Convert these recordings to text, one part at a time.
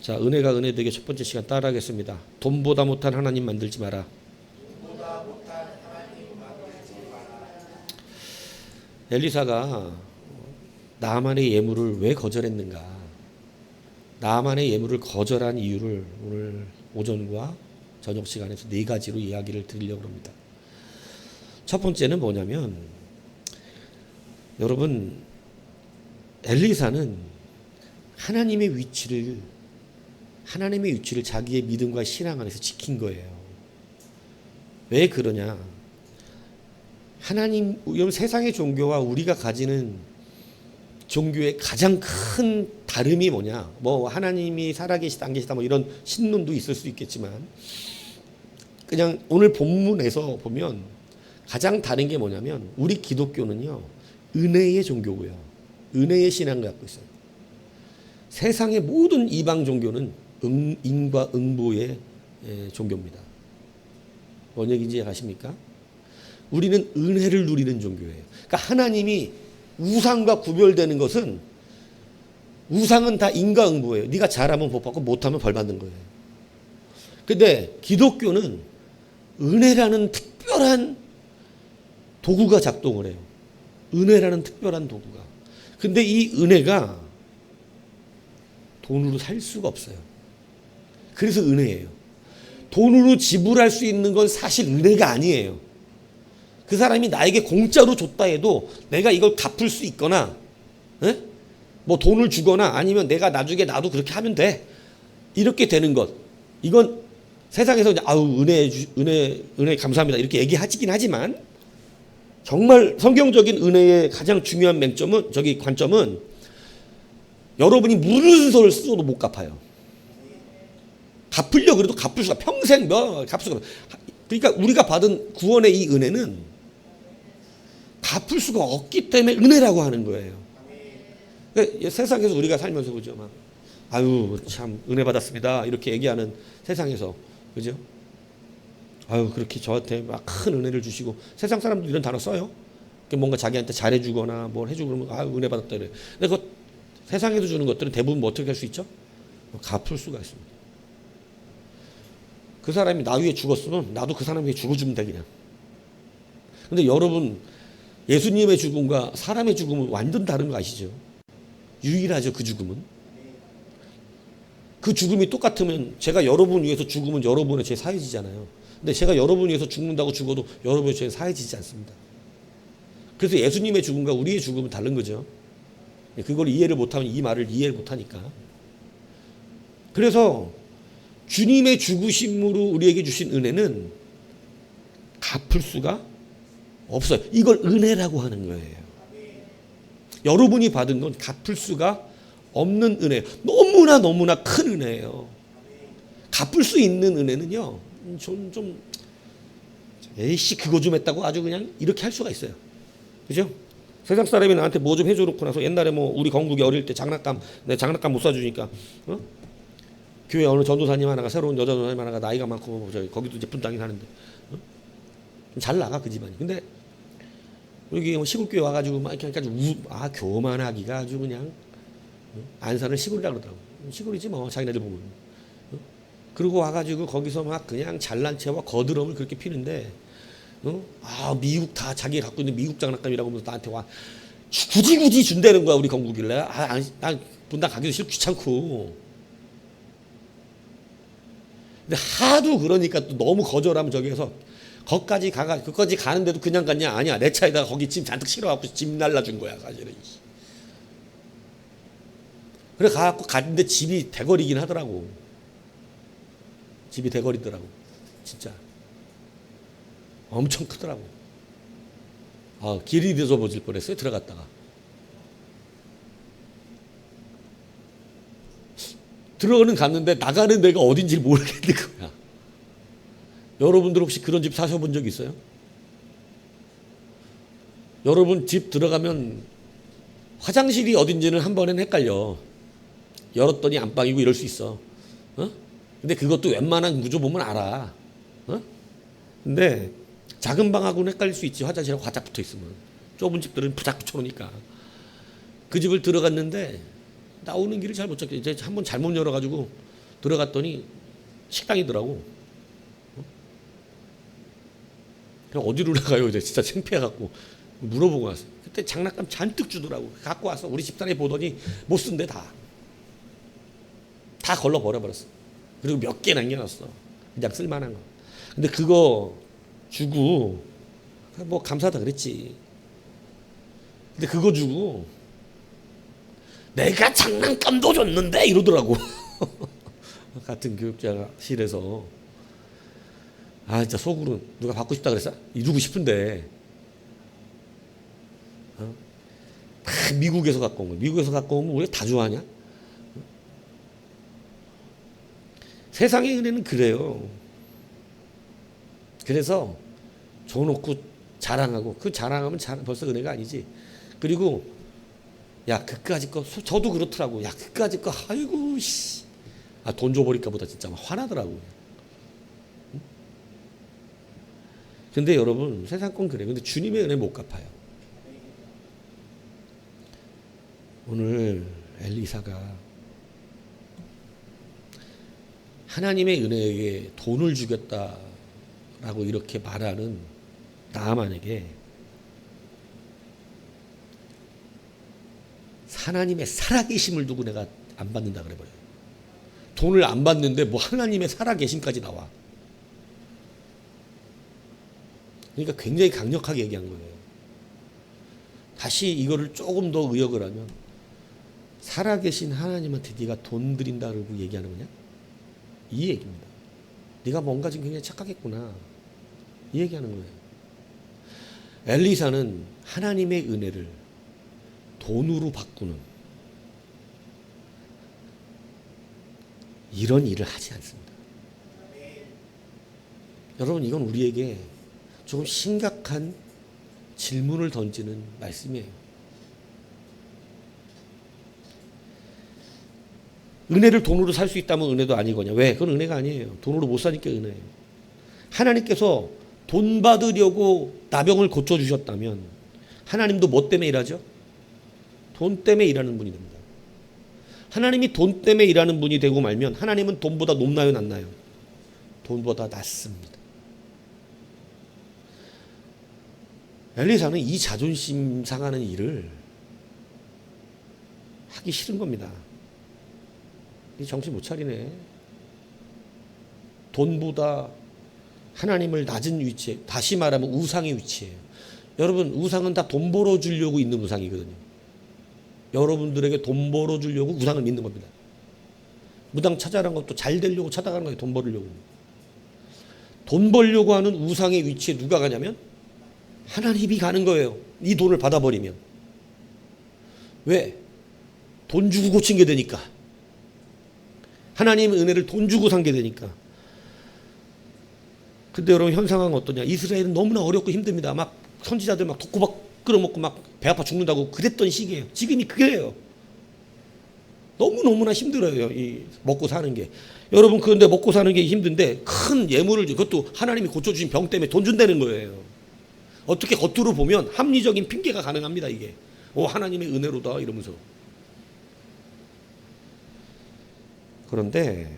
자, 은혜가 은혜 되게 첫 번째 시간 따라하겠습니다. 돈보다 못한 하나님 만들지 마라. 엘리사가 나만의 예물을 왜 거절했는가? 나만의 예물을 거절한 이유를 오늘 오전과 저녁 시간에서 네 가지로 이야기를 드리려고 합니다. 첫 번째는 뭐냐면, 여러분, 엘리사는 하나님의 위치를 자기의 믿음과 신앙 안에서 지킨 거예요. 왜 그러냐? 하나님, 세상의 종교와 우리가 가지는 종교의 가장 큰 다름이 뭐냐? 뭐 하나님이 살아계시다 안 계시다 뭐 이런 신론도 있을 수 있겠지만, 그냥 오늘 본문에서 보면 가장 다른 게 뭐냐면, 우리 기독교는요 은혜의 종교고요, 은혜의 신앙을 갖고 있어요. 세상의 모든 이방 종교는 인과 응보의 종교입니다. 뭔 얘기인지 아십니까? 우리는 은혜를 누리는 종교예요. 그러니까 하나님이 우상과 구별되는 것은, 우상은 다 인과응보예요. 네가 잘하면 복 받고 못하면 벌 받는 거예요. 근데 기독교는 은혜라는 특별한 도구가 작동을 해요. 은혜라는 특별한 도구가. 근데 이 은혜가 돈으로 살 수가 없어요. 그래서 은혜예요. 돈으로 지불할 수 있는 건 사실 은혜가 아니에요. 그 사람이 나에게 공짜로 줬다 해도 내가 이걸 갚을 수 있거나, 뭐 돈을 주거나 아니면 내가 나중에 나도 그렇게 하면 돼, 이렇게 되는 것, 이건 세상에서 아우 은혜 감사합니다 이렇게 얘기하긴 하지만, 정말 성경적인 은혜의 가장 중요한 관점은 여러분이 무슨 소를 써도 못 갚아요. 갚으려고 그래도 갚을 수가, 평생 갚을 수가. 그러니까 우리가 받은 구원의 이 은혜는 갚을 수가 없기 때문에 은혜라고 하는 거예요. 그러니까 세상에서 우리가 살면서 그죠, 막 아유 참 은혜 받았습니다 이렇게 얘기하는 세상에서, 그죠? 아유 그렇게 저한테 막 큰 은혜를 주시고, 세상 사람들 이런 단어 써요. 뭔가 자기한테 잘해주거나 뭘 해주고 그러면 아유 은혜 받았다 이래. 근데 그 세상에서 주는 것들은 대부분 뭐 어떻게 할 수 있죠? 갚을 수가 있습니다. 그 사람이 나 위해 죽었으면 나도 그 사람 위해 죽어주면 돼 그냥. 근데 여러분, 예수님의 죽음과 사람의 죽음은 완전 다른 거 아시죠? 유일하죠, 그 죽음은. 그 죽음이 똑같으면 제가 여러분 위해서 죽으면 여러분의 죄 사해지잖아요. 근데 제가 여러분 위해서 죽는다고 죽어도 여러분의 죄는 사해지지 않습니다. 그래서 예수님의 죽음과 우리의 죽음은 다른 거죠. 그걸 이해를 못하면 이 말을 이해를 못하니까. 그래서 주님의 죽으심으로 우리에게 주신 은혜는 갚을 수가 없어요. 이걸 은혜라고 하는 거예요. 여러분이 받은 건 갚을 수가 없는 은혜예요. 너무나 큰 은혜예요. 갚을 수 있는 은혜는요, 에이씨 그거 좀 했다고 아주 그냥 이렇게 할 수가 있어요. 그죠? 세상 사람이 나한테 뭐 좀 해줘 놓고 나서, 옛날에 뭐 우리 건국이 어릴 때 내 장난감 못 사주니까, 교회 어느 전도사님 하나가, 새로운 여자 전도사님 하나가 나이가 많고 거기도 이제 분당에 사는데 좀 잘 나가 그 집안이. 근데 여기 뭐 시골교회 와가지고 막 이렇게 교만하기가 아주 그냥, 안산을 시골이라 그러더라고. 시골이지 뭐 자기네들 보면. 그러고 와가지고 거기서 막 그냥 잘난 체와 거드럼을 그렇게 피는데, 미국 다 자기 갖고 있는 미국 장난감이라고 하면서 나한테 와 굳이 준다는 거야, 우리 건국일래. 난 분당 가기도 싫고 귀찮고. 근데 하도 그러니까 또 너무 거절하면 저기에서 거기까지 가는데도 그냥 갔냐? 아니야, 내 차에다가 거기 짐 잔뜩 실어갖고 짐 날라준 거야 사실은. 그래 가갖고 갔는데 집이 대거리긴 하더라고. 집이 대거리더라고 진짜. 엄청 크더라고. 길이 돼서 보질 뻔했어요, 들어갔다가. 들어가는 갔는데 나가는 데가 어딘지 모르겠는 거야. 여러분들 혹시 그런 집 사셔본 적 있어요? 여러분 집 들어가면 화장실이 어딘지는 한 번엔 헷갈려. 열었더니 안방이고 이럴 수 있어. 근데 그것도 웬만한 구조 보면 알아. 근데 작은 방하고는 헷갈릴 수 있지. 화장실하고 화짝 붙어 있으면. 좁은 집들은 부작 붙여놓으니까. 그 집을 들어갔는데 나오는 길을 잘 못 찾게, 이제 한번 잘못 열어가지고 들어갔더니 식당이더라고. 그냥 어디로 나가요? 이제 진짜 창피해갖고 물어보고 왔어요. 그때 장난감 잔뜩 주더라고. 갖고 와서 우리 집사람이 보더니 못 쓴대 다 걸러 버려버렸어. 그리고 몇 개 남겨놨어. 그냥 쓸만한 거. 근데 그거 주고 뭐 감사하다 그랬지. 근데 그거 주고 내가 장난감도 줬는데 이러더라고. 같은 교육자실에서 진짜 속으로 누가 받고 싶다 그랬어? 이루고 싶은데 다 미국에서 갖고 온 거야. 미국에서 갖고 오면 우리가 다 좋아하냐? 세상의 은혜는 그래요. 그래서 줘놓고 자랑하고 그 자랑하면 벌써 은혜가 아니지. 그리고 야 그까짓 거 저도 그렇더라고. 야 그까짓 거 아이고 씨. 돈 줘버릴까 보다 진짜 막 화나더라고. 응? 근데 여러분 세상 건 그래. 근데 주님의 은혜 못 갚아요. 오늘 엘리사가 하나님의 은혜에게 돈을 주겠다라고 이렇게 말하는 나아만에게 하나님의 살아계심을 두고 내가 안 받는다 그래버려요. 돈을 안 받는데 뭐 하나님의 살아계심까지 나와. 그러니까 굉장히 강력하게 얘기한 거예요. 다시 이거를 조금 더 의역을 하면 살아계신 하나님한테 네가 돈 드린다고 얘기하는 거냐? 이 얘기입니다. 네가 뭔가 지금 굉장히 착각했구나. 이 얘기하는 거예요. 엘리사는 하나님의 은혜를 돈으로 바꾸는 이런 일을 하지 않습니다. 여러분 이건 우리에게 조금 심각한 질문을 던지는 말씀이에요. 은혜를 돈으로 살 수 있다면 은혜도 아니거냐? 왜? 그건 은혜가 아니에요. 돈으로 못 사니까 은혜예요. 하나님께서 돈 받으려고 나병을 고쳐주셨다면 하나님도 뭐 때문에 일하죠? 돈 때문에 일하는 분이 됩니다. 하나님이 돈 때문에 일하는 분이 되고 말면 하나님은 돈보다 높나요? 낮나요? 돈보다 낮습니다. 엘리사는 이 자존심 상하는 일을 하기 싫은 겁니다. 이 정신 못 차리네. 돈보다 하나님을 낮은 위치에, 다시 말하면 우상의 위치에요. 여러분 우상은 다 돈 벌어주려고 있는 우상이거든요. 여러분들에게 돈 벌어주려고 우상을 믿는 겁니다. 무당 찾아가는 것도 잘 되려고 찾아가는 거예요. 돈 벌으려고. 돈 벌려고 하는 우상의 위치에 누가 가냐면 하나님이 가는 거예요. 이 돈을 받아버리면. 왜? 돈 주고 고친 게 되니까. 하나님의 은혜를 돈 주고 산 게 되니까. 근데 여러분 현 상황은 어떠냐? 이스라엘은 너무나 어렵고 힘듭니다. 막 선지자들 막 독고박 끌어먹고 막 배 아파 죽는다고 그랬던 시기예요. 지금이 그래요. 너무너무나 힘들어요. 이 먹고 사는 게. 여러분 그런데 먹고 사는 게 힘든데 큰 예물을 그것도 하나님이 고쳐주신 병 때문에 돈 준다는 거예요. 어떻게 겉으로 보면 합리적인 핑계가 가능합니다. 이게. 하나님의 은혜로다 이러면서. 그런데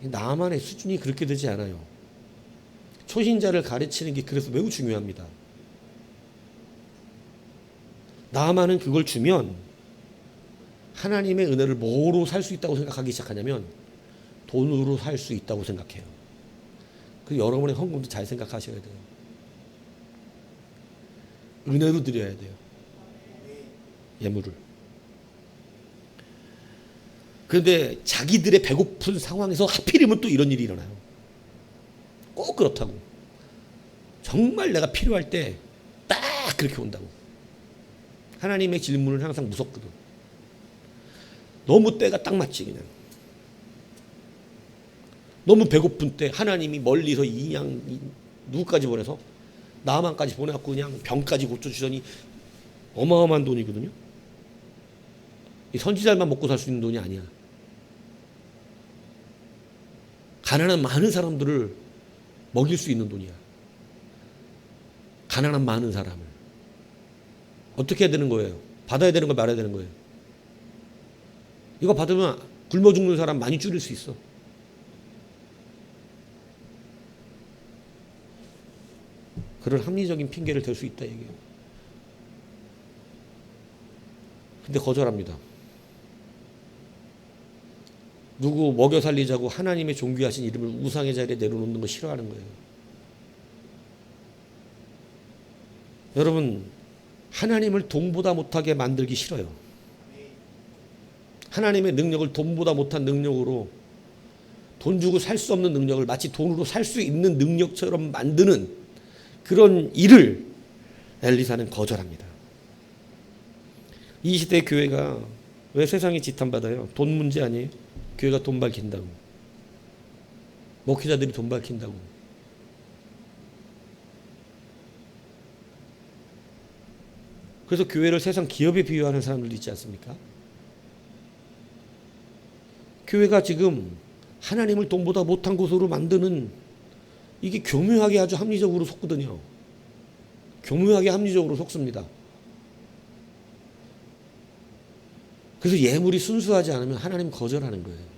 나만의 수준이 그렇게 되지 않아요. 초신자를 가르치는 게 그래서 매우 중요합니다. 나만은 그걸 주면 하나님의 은혜를 뭐로 살 수 있다고 생각하기 시작하냐면 돈으로 살 수 있다고 생각해요. 그 여러분의 헌금도 잘 생각하셔야 돼요. 은혜로 드려야 돼요. 예물을. 그런데 자기들의 배고픈 상황에서 하필이면 또 이런 일이 일어나요. 꼭 그렇다고. 정말 내가 필요할 때 딱 그렇게 온다고. 하나님의 질문은 항상 무섭거든. 너무 때가 딱 맞지 그냥. 너무 배고픈 때 하나님이 멀리서 이양 누구까지 보내서 나만까지 보내갖고 그냥 병까지 고쳐주더니 어마어마한 돈이거든요. 이 선지자만 먹고 살 수 있는 돈이 아니야. 가난한 많은 사람들을 먹일 수 있는 돈이야. 가난한 많은 사람을. 어떻게 해야 되는 거예요? 받아야 되는 거 말아야 되는 거예요. 이거 받으면 굶어 죽는 사람 많이 줄일 수 있어. 그런 합리적인 핑계를 댈 수 있다 얘기예요. 근데 거절합니다. 누구 먹여 살리자고 하나님의 존귀하신 이름을 우상의 자리에 내려놓는 거 싫어하는 거예요. 여러분, 하나님을 돈보다 못하게 만들기 싫어요. 하나님의 능력을 돈보다 못한 능력으로, 돈 주고 살 수 없는 능력을 마치 돈으로 살 수 있는 능력처럼 만드는 그런 일을 엘리사는 거절합니다. 이 시대의 교회가 왜 세상에 지탄받아요? 돈 문제 아니에요? 교회가 돈 밝힌다고, 목회자들이 돈 밝힌다고. 그래서 교회를 세상 기업에 비유하는 사람들도 있지 않습니까? 교회가 지금 하나님을 돈보다 못한 곳으로 만드는, 이게 교묘하게 아주 합리적으로 속거든요. 교묘하게 합리적으로 속습니다. 그래서 예물이 순수하지 않으면 하나님 거절하는 거예요.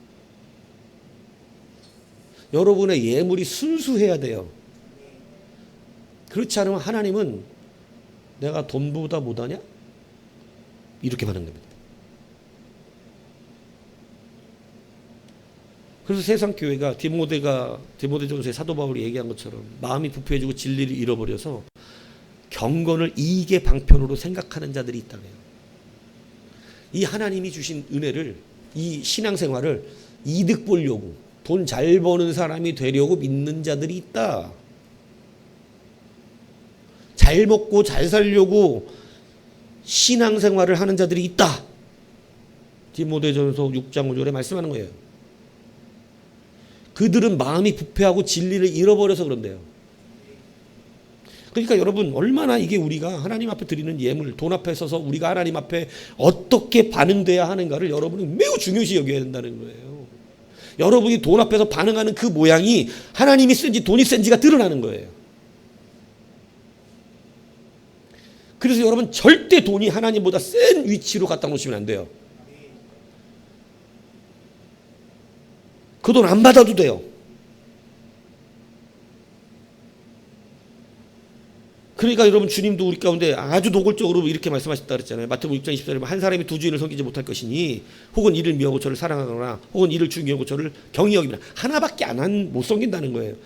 여러분의 예물이 순수해야 돼요. 그렇지 않으면 하나님은 내가 돈보다 못하냐? 이렇게 받는 겁니다. 그래서 세상 교회가 디모데전서의 사도 바울이 얘기한 것처럼 마음이 부패해지고 진리를 잃어버려서 경건을 이익의 방편으로 생각하는 자들이 있다고요. 이 하나님이 주신 은혜를, 이 신앙생활을 이득 보려고, 돈 잘 버는 사람이 되려고 믿는 자들이 있다. 잘 먹고 잘 살려고 신앙생활을 하는 자들이 있다. 디모데전서 6장 5절에 말씀하는 거예요. 그들은 마음이 부패하고 진리를 잃어버려서 그런데요. 그러니까 여러분, 얼마나 이게 우리가 하나님 앞에 드리는 예물, 돈 앞에 서서 우리가 하나님 앞에 어떻게 반응돼야 하는가를 여러분이 매우 중요시 여겨야 된다는 거예요. 여러분이 돈 앞에서 반응하는 그 모양이 하나님이 센지 돈이 센지가 드러나는 거예요. 그래서 여러분, 절대 돈이 하나님보다 센 위치로 갖다 놓으시면 안 돼요. 그 돈 안 받아도 돼요. 그러니까 여러분, 주님도 우리 가운데 아주 노골적으로 이렇게 말씀하셨다 그랬잖아요. 마태복음 6장 20절에 한 사람이 두 주인을 섬기지 못할 것이니 혹은 이를 미워하고 저를 사랑하거나 혹은 이를 중요하고 저를 경히 여기면 하나밖에 못 섬긴다는 거예요.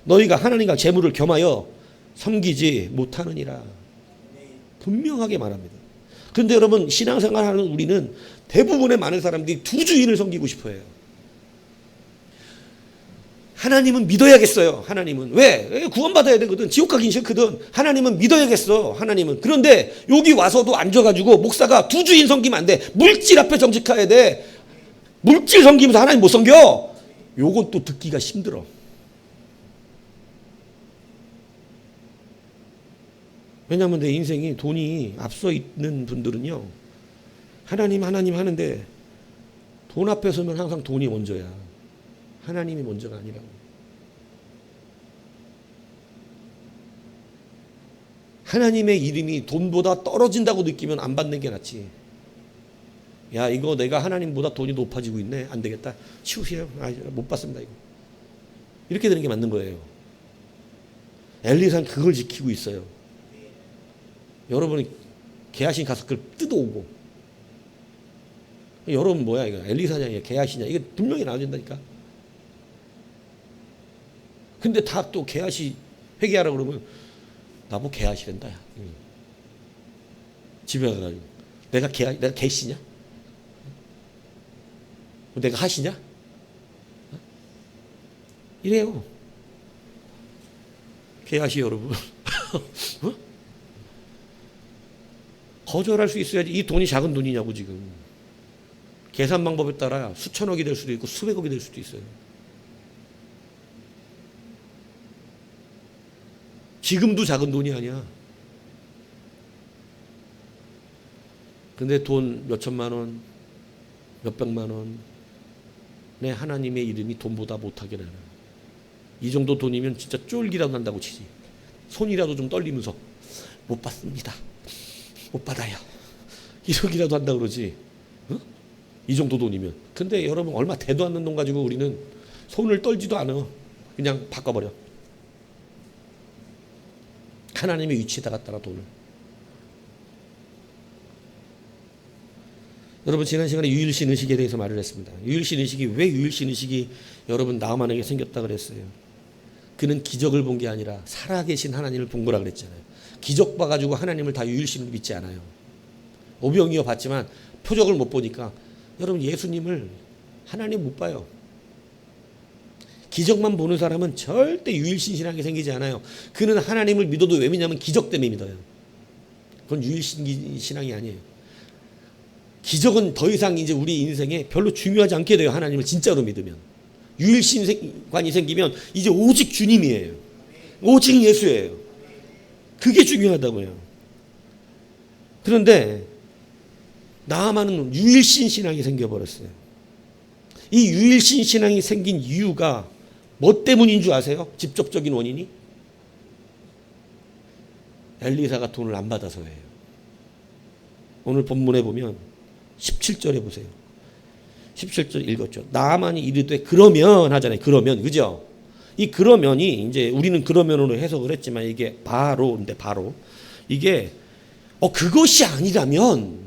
너희가 하나님과 재물을 겸하여 섬기지 못하느니라. 분명하게 말합니다. 그런데 여러분, 신앙생활하는 우리는 대부분의 많은 사람들이 두 주인을 섬기고 싶어 해요. 하나님은 믿어야겠어요. 하나님은. 왜? 구원받아야 되거든. 지옥 가긴 싫거든. 하나님은 믿어야겠어. 하나님은. 그런데 여기 와서도 앉아가지고 목사가 두 주인 섬기면 안 돼. 물질 앞에 정직해야 돼. 물질 섬기면서 하나님 못 섬겨. 요건 또 듣기가 힘들어. 왜냐하면 내 인생이 돈이 앞서 있는 분들은요, 하나님 하는데 돈 앞에 서면 항상 돈이 먼저야. 하나님이 먼저가 아니라고. 하나님의 이름이 돈보다 떨어진다고 느끼면 안 받는 게 낫지. 야, 이거 내가 하나님보다 돈이 높아지고 있네. 안 되겠다. 치우세요. 못 받습니다, 이거. 이렇게 되는 게 맞는 거예요. 엘리사는 그걸 지키고 있어요. 여러분이 게하신 가서 그걸 뜯어오고. 여러분 뭐야 이거? 엘리사냐, 게하시냐? 이게 분명히 나와진다니까. 근데 다 또 게하시 회개하라 그러면 나보고 게하시란다. 집에 가가지고 내가 게시냐? 내가 하시냐? 이래요. 게하시 여러분. 어? 거절할 수 있어야지. 이 돈이 작은 돈이냐고 지금. 계산 방법에 따라 수천억이 될 수도 있고 수백억이 될 수도 있어요. 지금도 작은 돈이 아니야. 근데 돈 몇 천만 원, 몇 백만 원, 내 하나님의 이름이 돈보다 못하게 나는. 이 정도 돈이면 진짜 쫄기라도 난다고 치지. 손이라도 좀 떨리면서 못 받습니다. 못 받아요. 이러기라도 한다 그러지. 어? 이 정도 돈이면. 근데 여러분 얼마 되도 않는 돈 가지고 우리는 손을 떨지도 않아. 그냥 바꿔버려. 하나님의 위치에다 갖다가 돈을. 여러분 지난 시간에 유일신 의식에 대해서 말을 했습니다. 유일신 의식이 왜 유일신 의식이 여러분 나만에게 생겼다 그랬어요. 그는 기적을 본 게 아니라 살아계신 하나님을 본 거라 그랬잖아요. 기적 봐가지고 하나님을 다 유일신을 믿지 않아요. 오병이어 봤지만 표적을 못 보니까 여러분 예수님을 하나님 못 봐요. 기적만 보는 사람은 절대 유일신 신앙이 생기지 않아요. 그는 하나님을 믿어도 왜 믿냐면 기적 때문에 믿어요. 그건 유일신 신앙이 아니에요. 기적은 더 이상 이제 우리 인생에 별로 중요하지 않게 돼요. 하나님을 진짜로 믿으면. 유일신관이 생기면 이제 오직 주님이에요. 오직 예수예요. 그게 중요하다고요. 그런데 나아만은 유일신 신앙이 생겨버렸어요. 이 유일신 신앙이 생긴 이유가 뭐 때문인 줄 아세요? 직접적인 원인이? 엘리사가 돈을 안 받아서예요. 오늘 본문에 보면 17절에 보세요. 17절 읽었죠. 나아만이 이르되 그러면 하잖아요. 그러면 그죠? 이 그러면이 이제 우리는 그러면으로 해석을 했지만 이게 바로인데 바로 이게 그것이 아니라면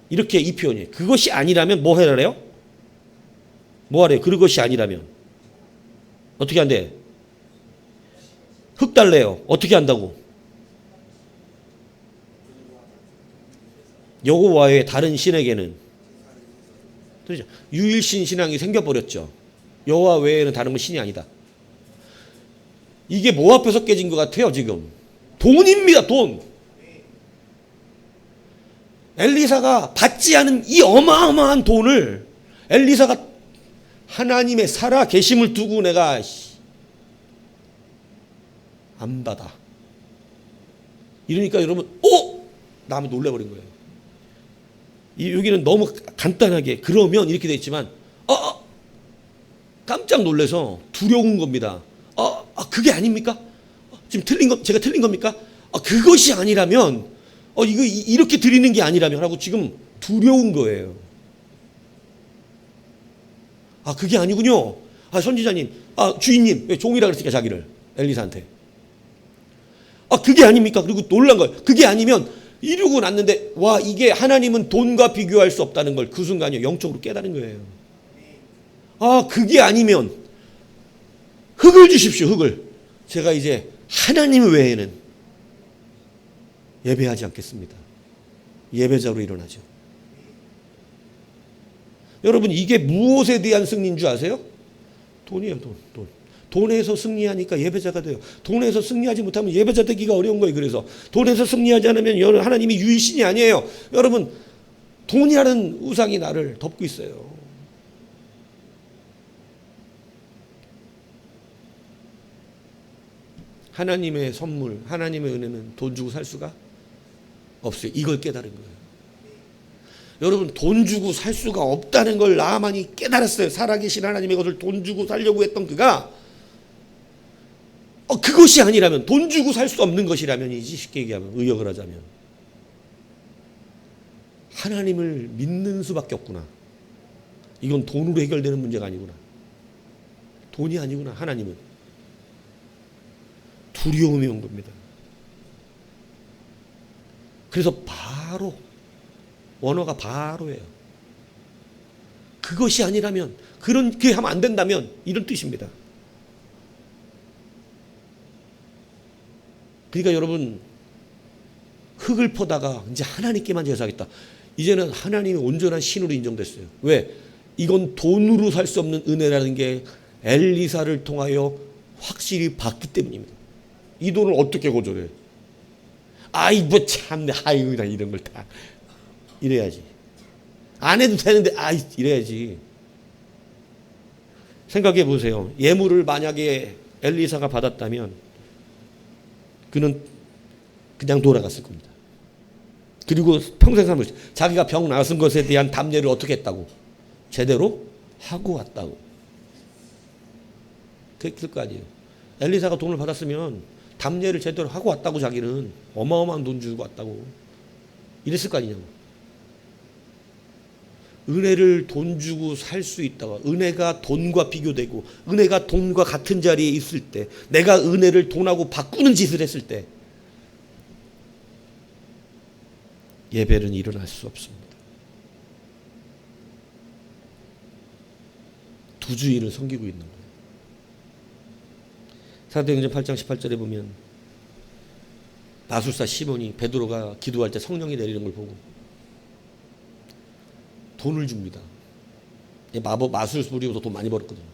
이렇게 이 표현이에요. 그것이 아니라면 뭐 해라래요? 뭐 하래요? 그것이 아니라면 어떻게 한대? 흙 달래요. 어떻게 한다고? 여호와 외에 다른 신에게는 그렇죠. 유일신 신앙이 생겨버렸죠. 여호와 외에는 다른 건 신이 아니다. 이게 뭐 앞에서 깨진 것 같아요 지금? 돈입니다. 돈. 엘리사가 받지 않은 이 어마어마한 돈을 엘리사가 하나님의 살아 계심을 두고 내가 안 받아. 이러니까 여러분 남이 놀래버린 거예요. 여기는 너무 간단하게 그러면 이렇게 돼 있지만 깜짝 놀라서 두려운 겁니다. 그게 아닙니까? 지금 제가 틀린 겁니까? 그것이 아니라면 이거 이렇게 드리는 게 아니라면 하고 지금 두려운 거예요. 그게 아니군요. 선지자님, 주인님, 왜 종이라 그랬으니까 자기를 엘리사한테. 그게 아닙니까? 그리고 놀란 거예요. 그게 아니면 이러고 났는데 와 이게 하나님은 돈과 비교할 수 없다는 걸 그 순간에 영적으로 깨달은 거예요. 그게 아니면 흙을 주십시오. 흙을. 제가 이제 하나님 외에는 예배하지 않겠습니다. 예배자로 일어나죠. 여러분 이게 무엇에 대한 승리인 줄 아세요? 돈이에요. 돈. 돈에서 승리하니까 예배자가 돼요. 돈에서 승리하지 못하면 예배자 되기가 어려운 거예요. 그래서 돈에서 승리하지 않으면 하나님이 유일신이 아니에요. 여러분 돈이라는 우상이 나를 덮고 있어요. 하나님의 선물, 하나님의 은혜는 돈 주고 살 수가 없어요. 이걸 깨달은 거예요. 여러분 돈 주고 살 수가 없다는 걸 나아만이 깨달았어요. 살아계신 하나님의 것을 돈 주고 살려고 했던 그가 그것이 아니라면 돈 주고 살 수 없는 것이라면이지 쉽게 얘기하면 의역을 하자면 하나님을 믿는 수밖에 없구나. 이건 돈으로 해결되는 문제가 아니구나. 돈이 아니구나. 하나님은 두려움이 온 겁니다. 그래서 바로 원어가 바로예요. 그것이 아니라면 그렇게 하면 안 된다면 이런 뜻입니다. 그러니까 여러분 흙을 퍼다가 이제 하나님께만 제사하겠다. 이제는 하나님이 온전한 신으로 인정됐어요. 왜? 이건 돈으로 살 수 없는 은혜라는 게 엘리사를 통하여 확실히 봤기 때문입니다. 이 돈을 어떻게 거절해? 뭐 참네. 나 이런 걸 다 이래야지. 안 해도 되는데 이래야지. 생각해 보세요. 예물을 만약에 엘리사가 받았다면 그는 그냥 돌아갔을 겁니다. 그리고 평생 삶을 자기가 병 나은 것에 대한 담례를 어떻게 했다고? 제대로 하고 왔다고. 그랬을 거 아니에요. 엘리사가 돈을 받았으면 담례를 제대로 하고 왔다고. 자기는 어마어마한 돈 주고 왔다고. 이랬을 거 아니냐고. 은혜를 돈 주고 살 수 있다가 은혜가 돈과 비교되고 은혜가 돈과 같은 자리에 있을 때 내가 은혜를 돈하고 바꾸는 짓을 했을 때 예배는 일어날 수 없습니다. 두 주일을 섬기고 있는 거예요. 사도행전 8장 18절에 보면 마술사 시몬이 베드로가 기도할 때 성령이 내리는 걸 보고 돈을 줍니다. 마술 부리고서 돈 많이 벌었거든요.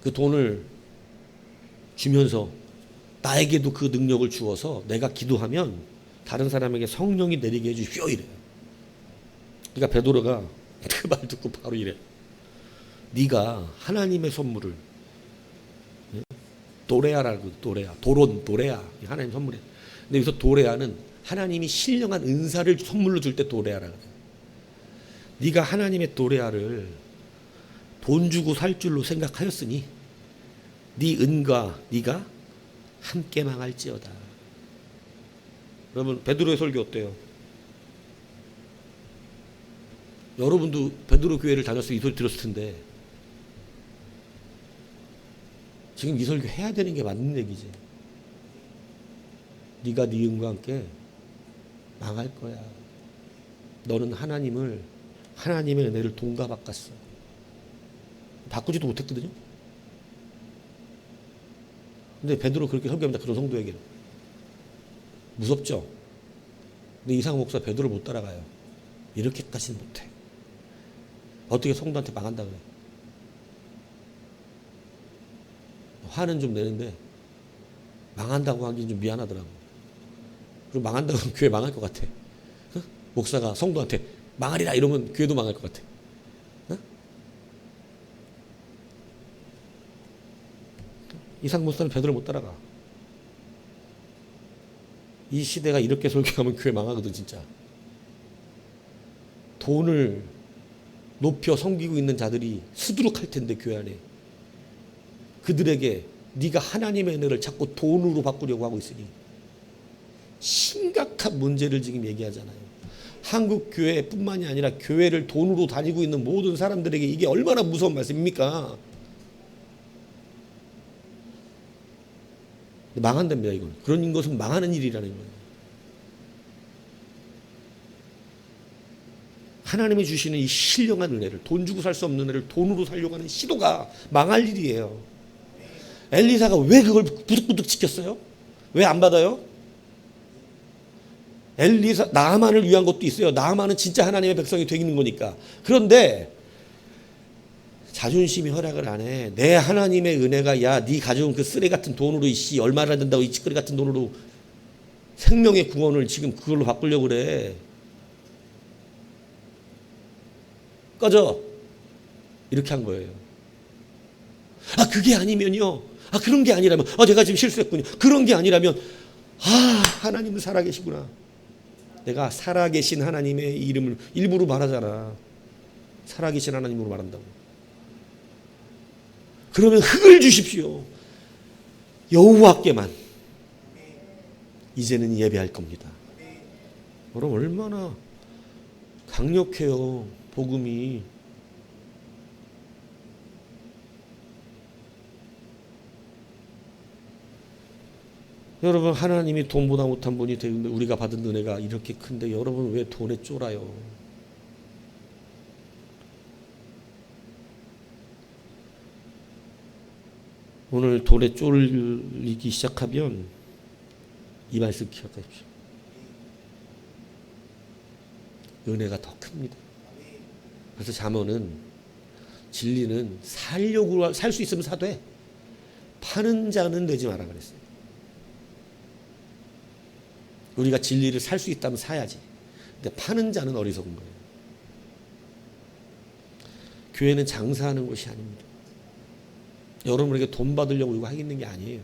그 돈을 주면서 나에게도 그 능력을 주어서 내가 기도하면 다른 사람에게 성령이 내리게 해주십시오 이래요. 그러니까 베드로가 그 말 듣고 바로 이래. 네가 하나님의 선물을 도레아라고 도레아 하나님 선물이야. 근데 여기서 도레아는 하나님이 신령한 은사를 선물로 줄 때 도레아라고 해요. 네가 하나님의 도레아를 돈 주고 살 줄로 생각하였으니 네 은과 네가 함께 망할지어다. 여러분 베드로의 설교 어때요? 여러분도 베드로 교회를 다녔을 때 이 소리 들었을 텐데 지금 이 설교 해야 되는 게 맞는 얘기지. 네가 네 은과 함께 망할 거야. 너는 하나님의 은혜를 돈과 바꿨어. 바꾸지도 못했거든요. 근데 베드로 그렇게 설교합니다. 그런 성도에게. 무섭죠? 근데 이상한 목사 베드로 못 따라가요. 이렇게까지는 못해. 어떻게 성도한테 망한다 그래. 화는 좀 내는데 망한다고 하긴 좀 미안하더라고. 그리고 망한다고 하면 교회 망할 것 같아. 어? 목사가 성도한테 망하리라 이러면 교회도 망할 것 같아. 어? 이상 목사는 베드로 못 따라가. 이 시대가 이렇게 설교하면 교회 망하거든 진짜. 돈을 높여 섬기고 있는 자들이 수두룩할 텐데 교회 안에. 그들에게 네가 하나님의 은혜를 자꾸 돈으로 바꾸려고 하고 있으니 심각한 문제를 지금 얘기하잖아요. 한국 교회뿐만이 아니라 교회를 돈으로 다니고 있는 모든 사람들에게 이게 얼마나 무서운 말씀입니까? 망한답니다. 이건 그런 것은 망하는 일이라는 거예요. 하나님이 주시는 이 신령한 은혜를 돈 주고 살 수 없는 은혜를 돈으로 살려고 하는 시도가 망할 일이에요. 엘리사가 왜 그걸 부득부득 지켰어요? 왜 안 받아요? 나아만을 위한 것도 있어요. 나아만은 진짜 하나님의 백성이 되는 거니까. 그런데 자존심이 허락을 안 해. 내 하나님의 은혜가 네 가져온 그 쓰레기 같은 돈으로 얼마나 된다고 이 찌꺼기 같은 돈으로 생명의 구원을 지금 그걸로 바꾸려고 그래. 꺼져. 이렇게 한 거예요. 그게 아니면요. 그런 게 아니라면 내가 지금 실수했군요. 그런 게 아니라면 하나님은 살아계시구나. 내가 살아계신 하나님의 이름을 일부러 말하잖아. 살아계신 하나님으로 말한다고. 그러면 흙을 주십시오. 여호와께만 이제는 예배할 겁니다. 여러분 얼마나 강력해요. 복음이. 여러분 하나님이 돈보다 못한 분이 되는데 우리가 받은 은혜가 이렇게 큰데 여러분 왜 돈에 쫄아요? 오늘 돈에 쫄리기 시작하면 이 말씀 기억하십시오. 은혜가 더 큽니다. 그래서 잠언은 진리는 살려고 살 수 있으면 사되 파는 자는 되지 마라 그랬어요. 우리가 진리를 살 수 있다면 사야지. 근데 파는 자는 어리석은 거예요. 교회는 장사하는 곳이 아닙니다. 여러분에게 돈 받으려고 이거 하겠는 게 아니에요.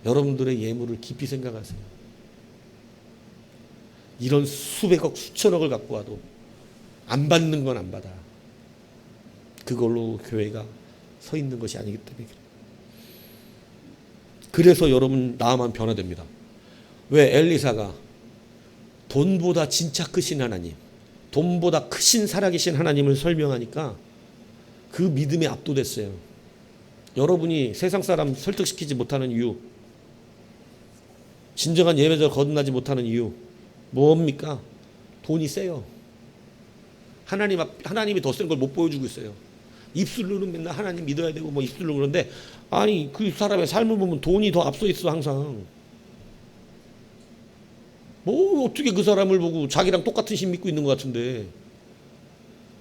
여러분들의 예물을 깊이 생각하세요. 이런 수백억 수천억을 갖고 와도 안 받는 건 안 받아. 그걸로 교회가 서 있는 것이 아니기 때문에. 그래서 여러분 나만 변화됩니다. 왜 엘리사가 돈보다 진짜 크신 하나님, 돈보다 크신 살아계신 하나님을 설명하니까 그 믿음에 압도됐어요. 여러분이 세상 사람 설득시키지 못하는 이유, 진정한 예배자로 거듭나지 못하는 이유 뭡니까? 돈이 세요. 하나님이 더 센 걸 못 보여주고 있어요. 입술로는 맨날 하나님 믿어야 되고 뭐 입술로 그러는데, 아니 그 사람의 삶을 보면 돈이 더 앞서 있어 항상. 뭐 어떻게 그 사람을 보고 자기랑 똑같은 신 믿고 있는 것 같은데,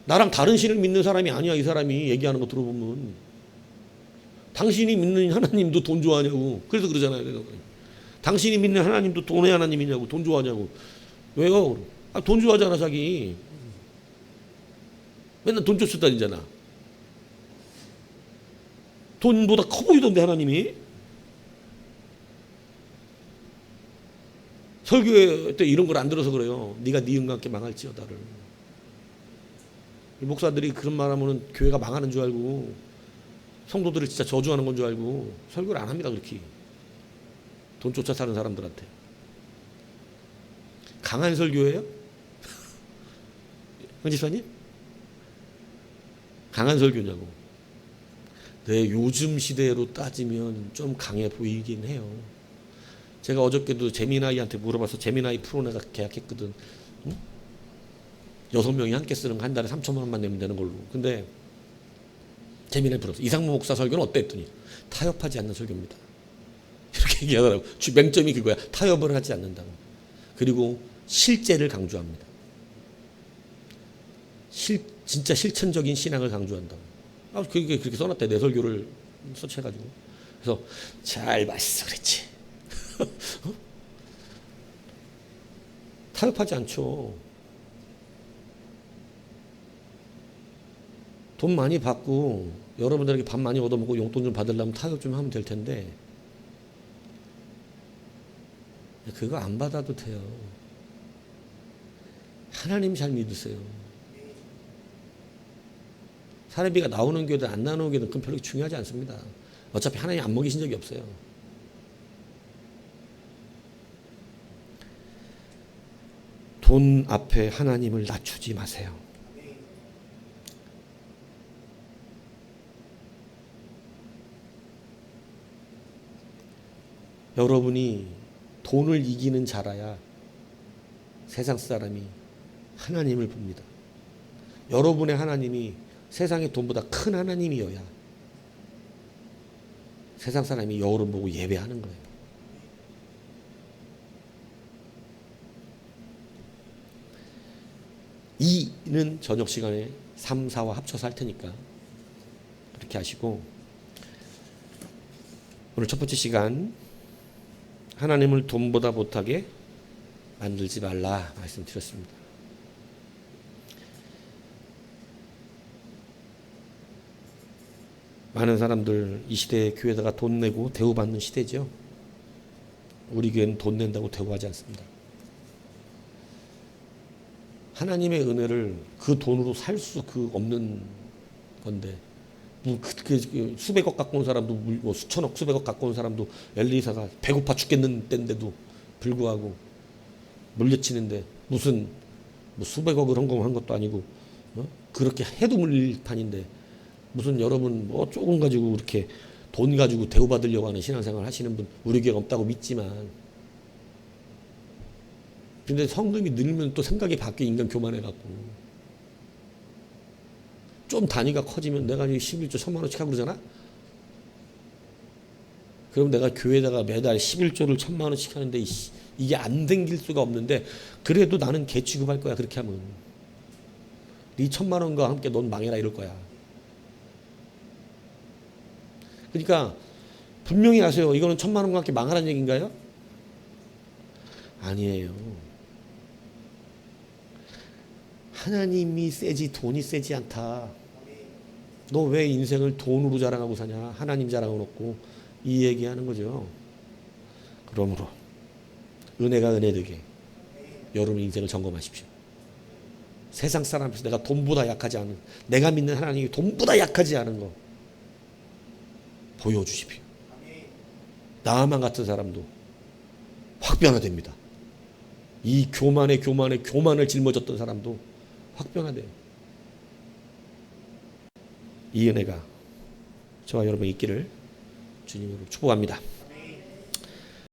나랑 다른 신을 믿는 사람이 아니야. 이 사람이 얘기하는 거 들어보면 당신이 믿는 하나님도 돈 좋아하냐고. 그래서 그러잖아요. 당신이 믿는 하나님도 돈의 하나님이냐고. 돈 좋아하냐고. 왜요? 돈 좋아하잖아. 자기 맨날 돈 쫓아다니잖아. 돈보다 커 보이던데 하나님이. 설교회 때 이런 걸 안 들어서 그래요. 네가 네 은과 함께 망할지어다를. 목사들이 그런 말하면은 교회가 망하는 줄 알고, 성도들을 진짜 저주하는 건 줄 알고 설교를 안 합니다. 그렇게 돈 쫓아 사는 사람들한테. 강한 설교예요? 황 집사님? 강한 설교냐고. 네, 요즘 시대로 따지면 좀 강해 보이긴 해요. 제가 어저께도 재미나이한테 물어봐서 재미나이 프로 내가 계약했거든. 응? 6명이 함께 쓰는 거 한 달에 3천만 원만 내면 되는 걸로. 근데 재미나이 프로 이상무 목사 설교는 어때 했더니 타협하지 않는 설교입니다. 이렇게 얘기하더라고. 맹점이 그거야. 타협을 하지 않는다고. 그리고 실제를 강조합니다. 진짜 실천적인 신앙을 강조한다고. 그게 그렇게 써놨대. 내 설교를 서치해가지고. 그래서 잘 봤어 그랬지. 어? 타협하지 않죠. 돈 많이 받고 여러분들에게 밥 많이 얻어먹고 용돈 좀 받으려면 타협 좀 하면 될 텐데, 그거 안 받아도 돼요. 하나님 잘 믿으세요. 사례비가 나오는 교회든 안 나오는 교회든 그건 별로 중요하지 않습니다. 어차피 하나님 안 먹이신 적이 없어요. 돈 앞에 하나님을 낮추지 마세요. 여러분이 돈을 이기는 자라야 세상 사람이 하나님을 봅니다. 여러분의 하나님이 세상의 돈보다 큰 하나님이어야 세상 사람이 여러분 보고 예배하는 거예요. 이는 저녁 시간에 3, 4와 합쳐서 할 테니까 그렇게 하시고, 오늘 첫 번째 시간 하나님을 돈보다 못하게 만들지 말라 말씀드렸습니다. 많은 사람들 이 시대에 교회다가 돈 내고 대우받는 시대죠. 우리 교회는 돈 낸다고 대우하지 않습니다. 하나님의 은혜를 그 돈으로 살 수 없는 건데, 수백억 갖고 온 사람도, 뭐 수천억 수백억 갖고 온 사람도 엘리사가 배고파 죽겠는 때인데도 불구하고 물려치는데, 무슨 뭐 수백억을 헌금한 것도 아니고 그렇게 해도 물릴 판인데, 무슨 여러분 뭐 조금 가지고 그렇게 돈 가지고 대우받으려고 하는 신앙생활 하시는 분 우리 교회가 없다고 믿지만, 근데 성금이 늘면 또 생각이 바뀌어. 인간 교만해갖고 좀 단위가 커지면 내가 11조 1,000만 원씩 하고 그러잖아. 그럼 내가 교회에다가 매달 11조를 1,000만 원씩 하는데 이게 안 댕길 수가 없는데, 그래도 나는 개 취급할 거야. 그렇게 하면 네 1,000만 원과 함께 넌 망해라 이럴 거야. 그러니까 분명히 아세요. 이거는 1,000만 원과 함께 망하라는 얘기인가요? 아니에요. 하나님이 세지 돈이 세지 않다. 너 왜 인생을 돈으로 자랑하고 사냐? 하나님 자랑은 없고. 이 얘기하는 거죠. 그러므로 은혜가 은혜되게 여러분 인생을 점검하십시오. 세상 사람 앞에서 내가 돈보다 약하지 않은, 내가 믿는 하나님이 돈보다 약하지 않은 거 보여주십시오. 나만 같은 사람도 확 변화됩니다. 이 교만을 짊어졌던 사람도 확 변화돼요. 이 은혜가 저와 여러분 있기를 주님으로 축복합니다.